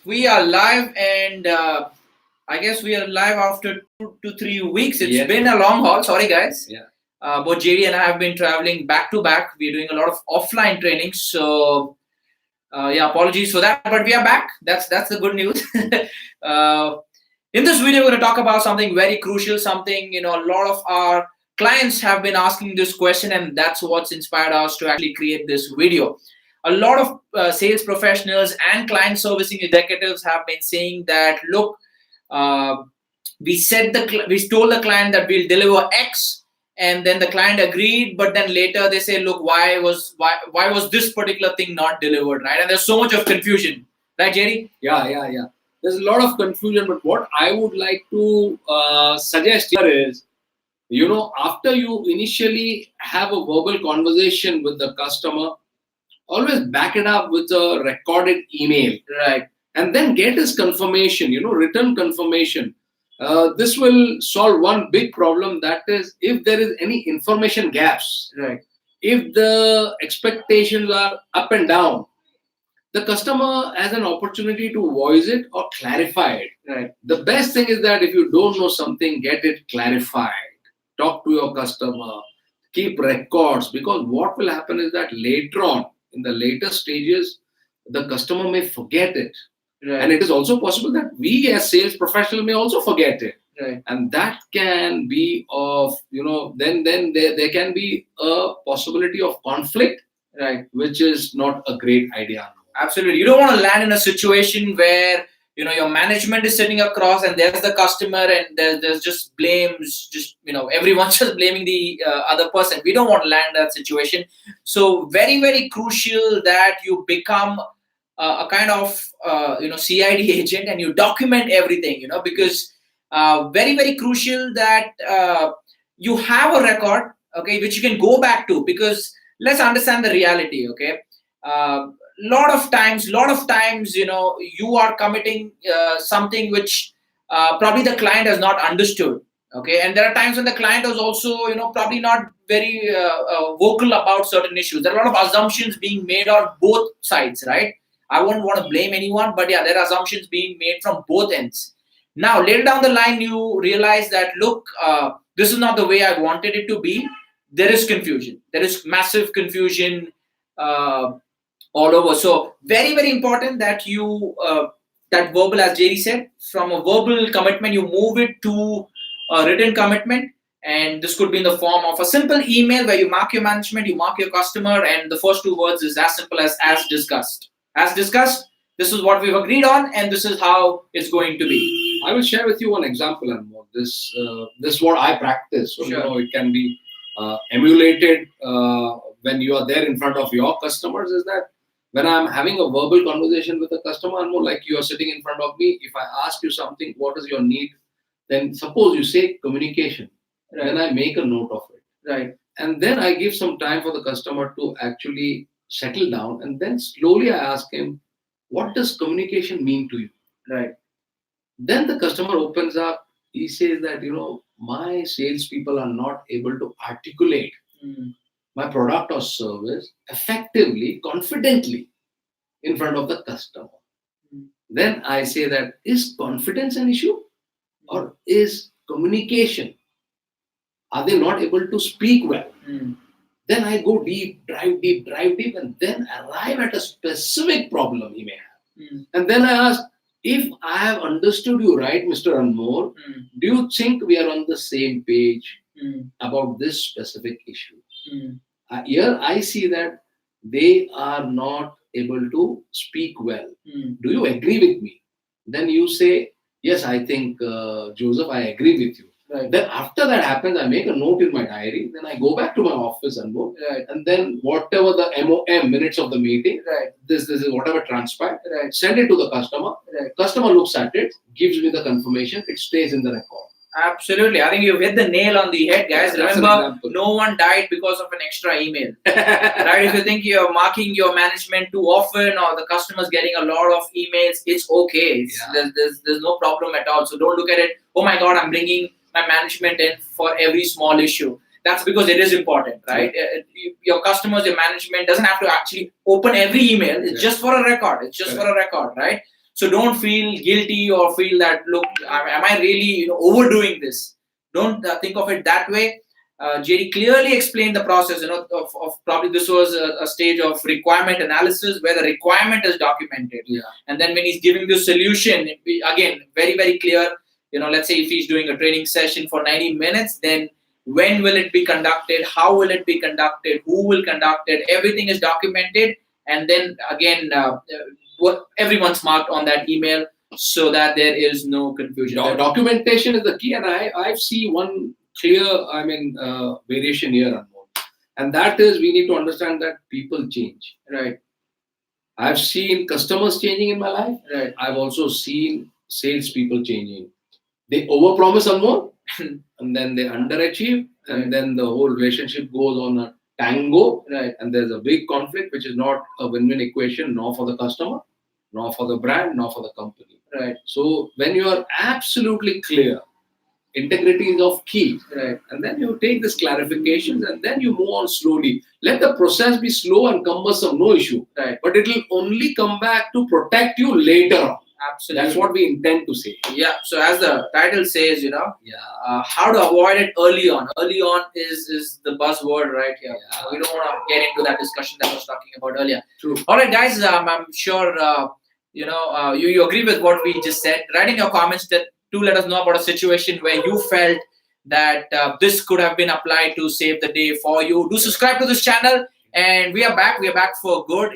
We are live, and I guess we are live after 2 to 3 weeks. It's been a long haul. Sorry, guys. Yeah. Both JD and I have been traveling back to back. We're doing a lot of offline training, so apologies for that. But we are back. That's the good news. uh, in this video, we're going to talk about something very crucial. Something a lot of our clients have been asking this question, and that's what's inspired us to actually create this video. A lot of sales professionals and client servicing executives have been saying that, look, uh, we told the client that we'll deliver X, and then the client agreed, but then later they say, look, why was this particular thing not delivered, right? And there's so much of confusion, right, Jerry? Yeah. There's a lot of confusion, but what I would like to suggest here is, after you initially have a verbal conversation with the customer, always back it up with a recorded email, Right. and then get his confirmation, written confirmation. This will solve one big problem, that is, if there is any information gaps, Right. if the expectations are up and down, the customer has an opportunity to voice it or clarify it. Right. The best thing is that if you don't know something, get it clarified. Talk to your customer. Keep records, because what will happen is that later on, in the later stages, the customer may forget it. Right. And it is also possible that we as sales professionals may also forget it. Right. And that can be of, then there can be a possibility of conflict, Right. which is not a great idea. Absolutely. You don't want to land in a situation where your management is sitting across and there's the customer, and there's just blames, just everyone's just blaming the other person. We don't want to land that situation. So very, very crucial that you become a kind of CID agent, and you document everything, because very, very crucial that you have a record, okay, which you can go back to, because let's understand the reality, okay. Lot of times, you are committing something which probably the client has not understood, okay. And there are times when the client is also probably not very vocal about certain issues. There are a lot of assumptions being made on both sides, right? I won't want to blame anyone, but yeah, there are assumptions being made from both ends. Now later down the line, you realize that, look, this is not the way I wanted it to be. There is confusion, there is massive confusion all over. So very, very important that you that verbal, as Jerry said, from a verbal commitment you move it to a written commitment. And this could be in the form of a simple email where you mark your management, you mark your customer, and the first two words is as simple as discussed. As discussed, this is what we've agreed on, and this is how it's going to be. I will share with you one example, and more. This is what I practice. So, Sure. it can be emulated when you are there in front of your customers. Is that when I'm having a verbal conversation with a customer, and more like you are sitting in front of me, if I ask you something, what is your need? Then suppose you say communication. Right. Then I make a note of it. Right. And then I give some time for the customer to actually settle down. And then slowly I ask him, what does communication mean to you? Right. Then the customer opens up. He says that, my salespeople are not able to articulate my product or service effectively, confidently in front of the customer. Then I say that, is confidence an issue or is communication? Are they not able to speak well? Then I go deep, drive deep, and then arrive at a specific problem he may have. And then I ask, if I have understood you right, Mr. Anmol, do you think we are on the same page about this specific issue? Here I see that they are not able to speak well. Do you agree with me? Then you say, yes, I think, Joseph, I agree with you. Right. Then after that happens, I make a note in my diary. Then I go back to my office and work. Right. And then whatever the MOM, minutes of the meeting, Right. this is whatever transpired, Right. send it to the customer. Right. Customer looks at it, gives me the confirmation, it stays in the record. Absolutely. I think you've hit the nail on the head, guys. Yeah, that's an Remember, example. no one died because of an extra email. Right? If you think you're marking your management too often, or the customer's getting a lot of emails, it's okay. There's no problem at all. So don't look at it, oh my God, I'm bringing my management in for every small issue. That's because it is important, right? Your customers, your management doesn't have to actually open every email. It's just for a record. It's just for a record, right? So don't feel guilty or feel that, look, am I really overdoing this? Don't think of it that way. JD clearly explained the process, of probably this was a stage of requirement analysis where the requirement is documented. Yeah. And then when he's giving the solution, again, very, very clear. Let's say if he's doing a training session for 90 minutes, then when will it be conducted? How will it be conducted? Who will conduct it? Everything is documented. And then again, what everyone's marked on that email so that there is no confusion. Documentation is the key, and I see one clear, variation here, Anmol. And that is, we need to understand that people change. Right. I've seen customers changing in my life. Right. I've also seen salespeople changing. They overpromise some more, and then they underachieve, and then the whole relationship goes on a tango. Right. And there's a big conflict, which is not a win-win equation, nor for the customer, nor for the brand, nor for the company. Right. So when you are absolutely clear, integrity is of key. Right. And then you take these clarifications and then you move on slowly. Let the process be slow and cumbersome, no issue. Right. But it will only come back to protect you later on. Absolutely. That's what we intend to say. Yeah. So as the title says, Yeah. how to avoid it early on. Early on is the buzzword right here. Yeah. We don't want to get into that discussion that I was talking about earlier. True. All right, guys. I'm sure you agree with what we just said. Write in your comments to let us know about a situation where you felt that this could have been applied to save the day for you. Do subscribe to this channel, and we are back. We are back for good.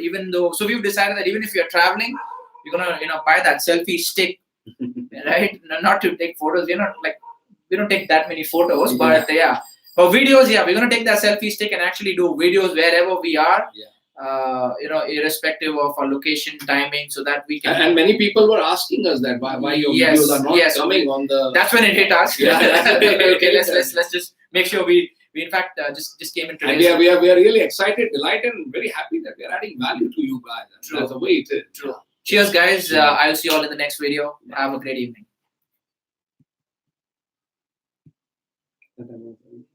So we've decided that even if you're traveling, you're gonna buy that selfie stick, right? Not to take photos. We don't take that many photos, but yeah. For videos, we're gonna take that selfie stick and actually do videos wherever we are. Yeah. Irrespective of our location, timing, so that we can. And many people were asking us that why your videos are not coming on the. That's when it hit us. Yeah. Okay, let's just make sure we in fact just came into. And we are really excited, delighted, and very happy that we are adding value to you guys. True. That's the way it is. True. Cheers, guys. I'll see you all in the next video. Have a great evening.